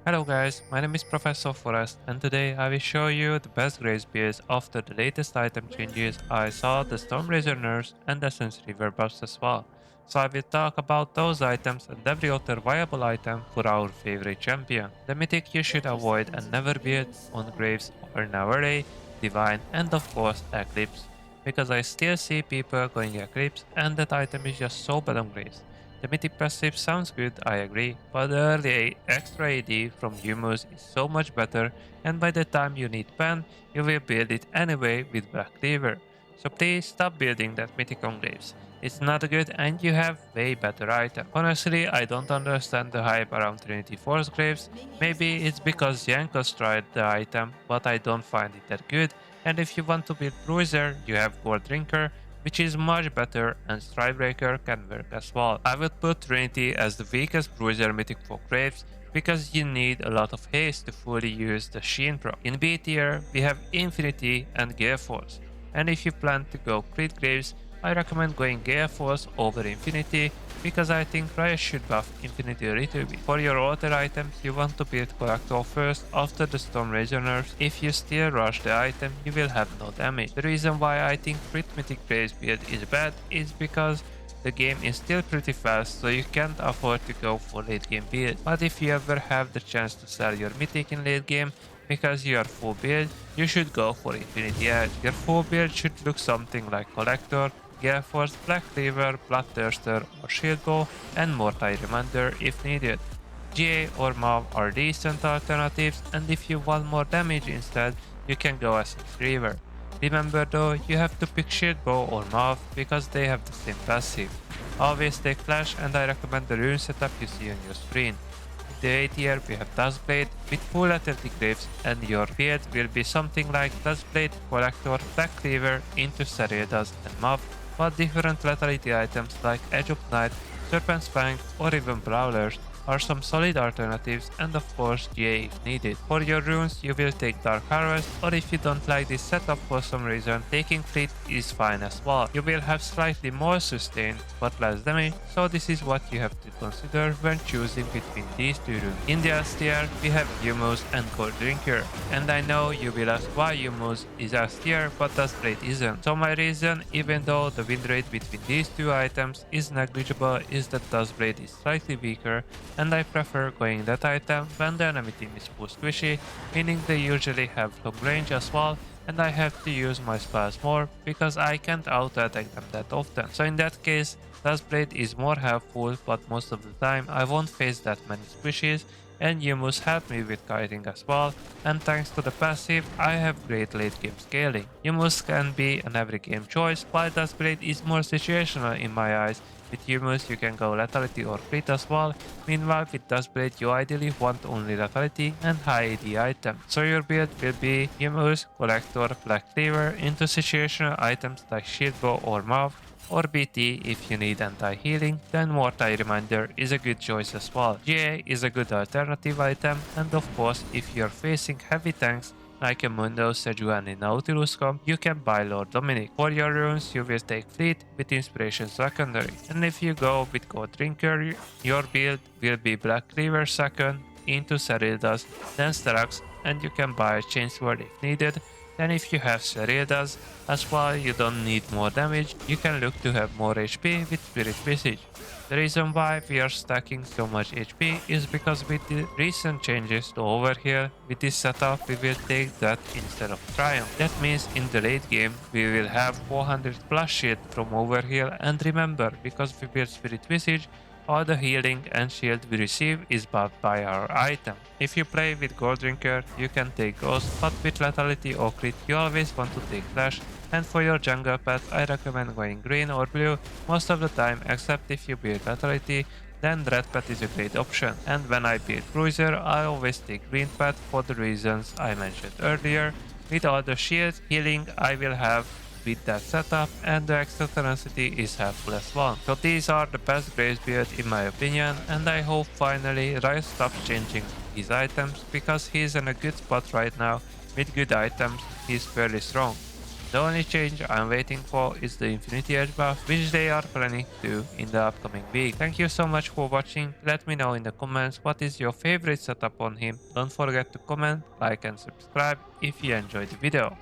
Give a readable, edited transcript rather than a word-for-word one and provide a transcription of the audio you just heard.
Hello guys, my name is Professor Forest and today I will show you the best grace builds after the latest item changes. I saw the Stormraiser nerfs and the Essence River buffs as well. So I will talk about those items and every other viable item for our favorite champion. The mythic you should avoid and never build on Graves or Navarre, Divine and of course Eclipse. Because I still see people going Eclipse and that item is just so bad on Graves. The mythic passive sounds good, I agree, but the early extra AD from Humus is so much better, and by the time you need pen, you will build it anyway with Black Cleaver. So please stop building that mythic on Graves. It's not good and you have way better item. Honestly, I don't understand the hype around Trinity Force Graves. Maybe it's because Yankos tried the item, but I don't find it that good. And if you want to build Bruiser, you have Core Drinker, which is much better, and Strikebreaker can work as well. I would put Trinity as the weakest bruiser mythic for Graves because you need a lot of haste to fully use the Sheen proc. In B tier, we have Infinity and Gale Force, and if you plan to go Crit Graves, I recommend going Gale Force over Infinity because I think Riot should buff Infinity a little bit. For your other items, you want to build Collector first after the Stormraiser nerfs. If you still rush the item, you will have no damage. The reason why I think Crit Mythic Graves build is bad is because the game is still pretty fast, so you can't afford to go for late game build. But if you ever have the chance to sell your Mythic in late game, because you are full build, you should go for Infinity Edge. Your full build should look something like Collector, Gale Force, Black Cleaver, Bloodthirster or Shield Bow, and Mortai Reminder if needed. GA or MAV are decent alternatives, and if you want more damage instead, you can go Essence River. Remember though, you have to pick Shield Bow or MAV because they have the same passive. Always take Flash, and I recommend the rune setup you see on your screen. In the A tier we have Duskblade with full Athletic Graves, and your build will be something like Duskblade, Collector, Black Cleaver into Seriadas and MAV, but different lethality items like Edge of Night, Serpent's Fang or even Brawlers are some solid alternatives, and of course GA if needed. For your runes you will take Dark Harvest, or if you don't like this setup for some reason, taking Fleet is fine as well. You will have slightly more sustain but less damage, so this is what you have to consider when choosing between these two runes. In the S tier we have Humus and Gold Drinker, and I know you will ask why Humus is S tier but Duskblade isn't. So my reason, even though the win rate between these two items is negligible, is that Duskblade is slightly weaker, and I prefer going that item when the enemy team is full squishy, meaning they usually have long range as well, and I have to use my spells more because I can't auto-attack them that often. So in that case, Duskblade is more helpful, but most of the time I won't face that many squishies, and Humus help me with kiting as well, and thanks to the passive, I have great late game scaling. Humus can be an every game choice, while Duskblade is more situational in my eyes. With Humus you can go lethality or crit as well, meanwhile with Duskblade you ideally want only lethality and high AD items. So your build will be Humus, Collector, Black Cleaver into situational items like Shield Bow or Mouth, or BT if you need anti-healing, then Mortai Reminder is a good choice as well. GA is a good alternative item, and of course if you're facing heavy tanks like a Mundo, Sejuani, Nautilus comp, you can buy Lord Dominic. For your runes, you will take Fleet with Inspiration Secondary. And if you go with Gold Drinker, your build will be Black Cleaver second, into Seridas, then Strax, and you can buy Chainsword if needed. Then if you have Seridas as well, you don't need more damage, you can look to have more HP with Spirit Visage. The reason why we are stacking so much HP is because with the recent changes to Overheal, with this setup we will take that instead of Triumph. That means in the late game we will have 400 plus shield from Overheal, and remember, because we build Spirit Visage, all the healing and shield we receive is buffed by our item. If you play with Gold Drinker, you can take Ghost, but with Lethality or Crit you always want to take Flash, and for your jungle pet I recommend going green or blue most of the time, except if you build Lethality, then red pet is a great option. And when I build Bruiser, I always take green pet for the reasons I mentioned earlier. With all the shield healing I will have with that setup, and the extra tenacity is helpful as well. So these are the best Graves build in my opinion, and I hope finally Riot stops changing his items because he's in a good spot right now. With good items, he's fairly strong. The only change I'm waiting for is the Infinity Edge buff, which they are planning to do in the upcoming week. Thank you so much for watching. Let me know in the comments what is your favorite setup on him. Don't forget to comment, like and subscribe if you enjoyed the video.